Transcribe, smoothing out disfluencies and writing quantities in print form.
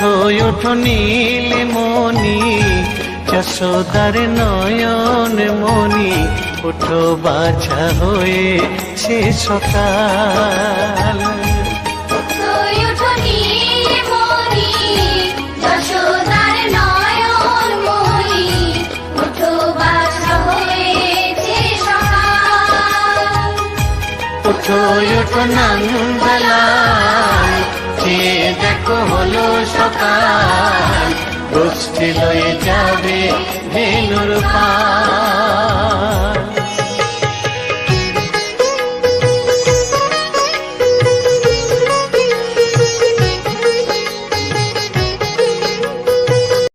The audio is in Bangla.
ওঠো ওঠো নীলমণি যশোদার নয়ন মণি, ওঠো বাছা হয়েছে সকাল। ওঠো ওঠো নন্দলাল, চেয়ে দেখো হলো সকাল, গোষ্ঠী লয়ে যাবে ধেনুর পাল।